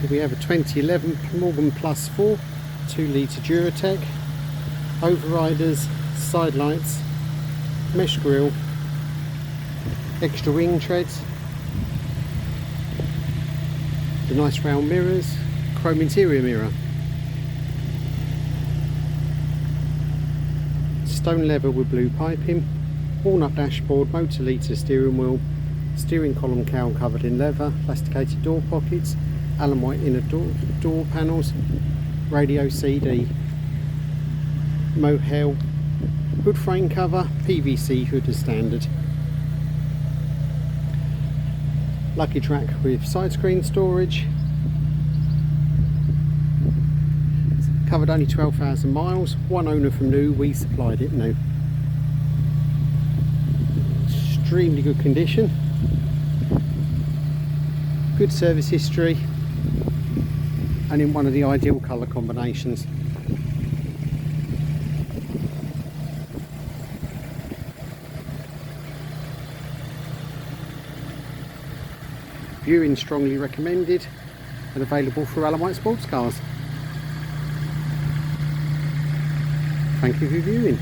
We have a 2011Morgan Plus 4 2-litre Duratec, overriders, side lights, mesh grille, extra wing treads, the nice round mirrors, chrome interior mirror, stone leather with blue piping, walnut dashboard, Moto-lita steering wheel, steering column cowl covered in leather, plasticated door pockets, alum white inner door panels, radio CD, mohair, hood frame cover, PVC hood as standard, luggage rack with side screen storage, covered only 12,000 miles, one owner from new, we supplied it new. Extremely good condition, good service history, and in one of the ideal colour combinations. Viewing strongly recommended and available for Aluminium sports cars. Thank you for viewing.